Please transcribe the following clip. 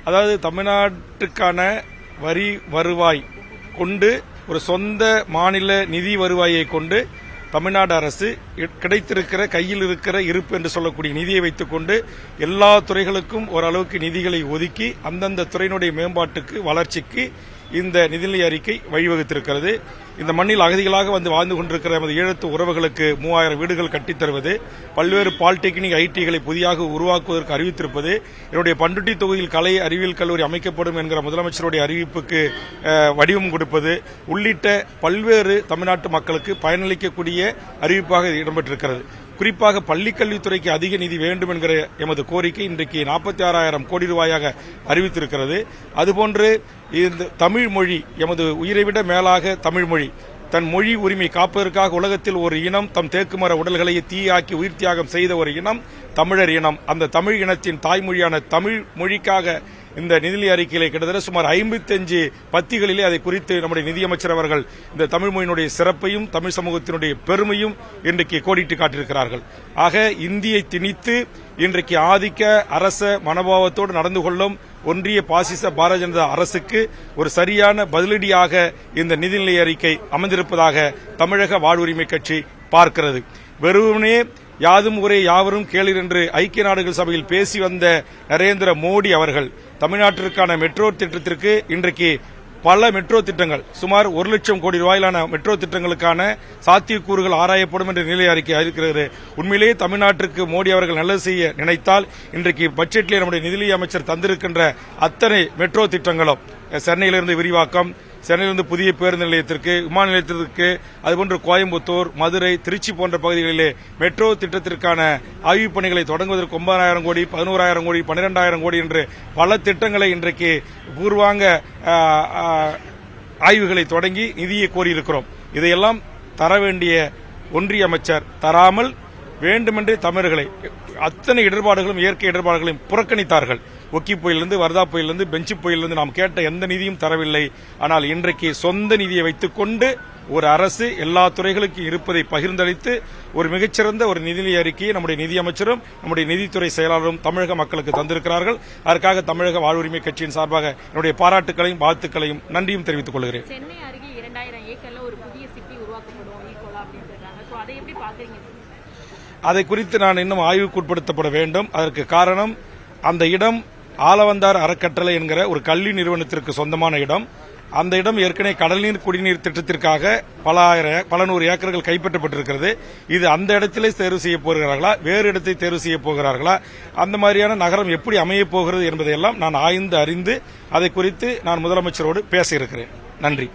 அதாவது தமிழ்நாட்டுக்கான வரி வருவாய் கொண்டு ஒரு சொந்த மாநில நிதி வருவாயை கொண்டு தமிழ்நாடு அரசு கிடைத்திருக்கிற கையில் இருக்கிற இருப்பு என்று சொல்லக்கூடிய நிதியை வைத்துக் கொண்டு எல்லா துறைகளுக்கும் ஓரளவுக்கு நிதிகளை ஒதுக்கி அந்தந்த துறையினுடைய மேம்பாட்டுக்கு வளர்ச்சிக்கு இந்த நிதிநிலை அறிக்கை வழிவகுத்திருக்கிறது. இந்த மண்ணில் அகதிகளாக வந்து வாழ்ந்து கொண்டிருக்கிற நமது ஈழத்து உறவுகளுக்கு 3000 வீடுகள் கட்டித் தருவது, பல்வேறு பாலிடெக்னிக் ஐடிகளை புதிதாக உருவாக்குவதற்கு அறிவித்திருப்பது, என்னுடைய பண்ருட்டி தொகுதியில் கலை அறிவியல் கல்லூரி அமைக்கப்படும் என்கிற முதலமைச்சருடைய அறிவிப்புக்கு வடிவம் கொடுப்பது உள்ளிட்ட பல்வேறு தமிழ்நாட்டு மக்களுக்கு பயனளிக்கக்கூடிய அறிவிப்பாக இடம்பெற்றிருக்கிறது. குறிப்பாக பள்ளிக்கல்வித்துறைக்கு அதிக நிதி வேண்டும் என்கிற எமது கோரிக்கை இன்றைக்கு 46,000 கோடி ரூபாயாக அறிவித்திருக்கிறது. அதுபோன்று இந்த தமிழ் மொழி, எமது உயிரை விட மேலாக தமிழ் மொழி, தன் மொழி உரிமை காப்பதற்காக உலகத்தில் ஒரு இனம் தம் தேக்குமர உடல்களை தீயாக்கி உயிர் தியாகம் செய்த ஒரு இனம் தமிழர் இனம். அந்த தமிழ் இனத்தின் தாய்மொழியான தமிழ் மொழிக்காக இந்த நிதிநிலை அறிக்கையிலே கிட்டத்தட்ட சுமார் 55 பத்திகளிலே அதை குறித்து நம்முடைய நிதியமைச்சர் அவர்கள் இந்த தமிழ் மொழியினுடைய சிறப்பையும் தமிழ் சமூகத்தினுடைய பெருமையும் இன்றைக்கு கோடிட்டு காட்டியிருக்கிறார்கள். ஆக இந்தியை திணித்து இன்றைக்கு ஆதிக்க அரச மனோபாவத்தோடு நடந்து கொள்ளும் ஒன்றிய பாசிச பாரதிய ஜனதா அரசுக்கு ஒரு சரியான பதிலடியாக இந்த நிதிநிலை அறிக்கை அமைந்திருப்பதாக தமிழக வாழ்வுரிமை கட்சி பார்க்கிறது. வெறுமனே யாதும் ஊரே யாவரும் கேளீர் என்று ஐக்கிய நாடுகள் சபையில் பேசி வந்த நரேந்திர மோடி அவர்கள் தமிழ்நாட்டிற்கான மெட்ரோ திட்டத்திற்கு இன்றைக்கு பல மெட்ரோ திட்டங்கள் சுமார் 1 லட்சம் கோடி ரூபாயிலான மெட்ரோ திட்டங்களுக்கான சாத்தியக்கூறுகள் ஆராயப்படும் என்ற நிலை அறிக்கை இருக்கிறது. உண்மையிலேயே தமிழ்நாட்டிற்கு மோடி அவர்கள் நல்லது செய்ய நினைத்தால் இன்றைக்கு பட்ஜெட்டிலே நம்முடைய நிதிநிலை அமைச்சர் தந்திருக்கின்ற அத்தனை மெட்ரோ திட்டங்களும் சென்னையிலிருந்து விரிவாக்கம், சென்னையிலிருந்து புதிய பேருந்து நிலையத்திற்கு, விமான நிலையத்திற்கு, அதுபோன்று கோயம்புத்தூர், மதுரை, திருச்சி போன்ற பகுதிகளிலே மெட்ரோ திட்டத்திற்கான ஆய்வுப் பணிகளை தொடங்குவதற்கு 9,000 கோடி, 11,000 கோடி, 12,000 கோடி என்று பல திட்டங்களை இன்றைக்கு பூர்வாங்க ஆய்வுகளை தொடங்கி நிதியை கோரியிருக்கிறோம். இதையெல்லாம் தர வேண்டிய ஒன்றிய அமைச்சர் தராமல் வேண்டுமென்றே தமிழர்களை அத்தனை இடர்பாடுகளும் இயற்கை இடர்பாடுகளையும் புறக்கணித்தார்கள். ஒக்கி புயலிருந்து, வர்தா புயலிருந்து, பெஞ்சு புயலிருந்து நாம் கேட்ட எந்த நிதியும் தரவில்லை. ஆனால் இன்றைக்கு சொந்த நிதியை வைத்துக் கொண்டு ஒரு அரசு எல்லா துறைகளுக்கும் இருப்பதை பகிர்ந்தளித்து ஒரு மிகச்சிறந்த ஒரு நிதிநிலை அறிக்கையை நம்முடைய நிதியமைச்சரும் நம்முடைய நிதித்துறை செயலாளரும் தமிழக மக்களுக்கு தந்திருக்கிறார்கள். அதற்காக தமிழக வாழ்வுரிமை கட்சியின் சார்பாக என்னுடைய பாராட்டுகளையும் வாழ்த்துக்களையும் நன்றியும் தெரிவித்துக் கொள்கிறேன். சென்னை அருகே 2000 ஏக்கர்ல ஒரு புதிய சிட்டி உருவாக்கப்படும் அதை எப்படி பாக்குறீங்க? அதை குறித்து நான் இன்னும் ஆய்வுக்குட்படுத்தப்பட வேண்டும். அதற்கு காரணம், அந்த இடம் ஆலவந்தார் அறக்கட்டளை என்கிற ஒரு கல்வி நிறுவனத்திற்கு சொந்தமான இடம். அந்த இடம் ஏற்கனவே கடல்நீர் குடிநீர் திட்டத்திற்காக பல நூறு ஏக்கர்கள் கைப்பற்றப்பட்டிருக்கிறது. இது அந்த இடத்திலே தேர்வு செய்ய போகிறார்களா, வேறு இடத்தை தேர்வு செய்ய போகிறார்களா, அந்த மாதிரியான நகரம் எப்படி அமையப் போகிறது என்பதையெல்லாம் நான் ஆய்ந்து அறிந்து அதை குறித்து நான் முதலமைச்சரோடு பேச இருக்கிறேன். நன்றி.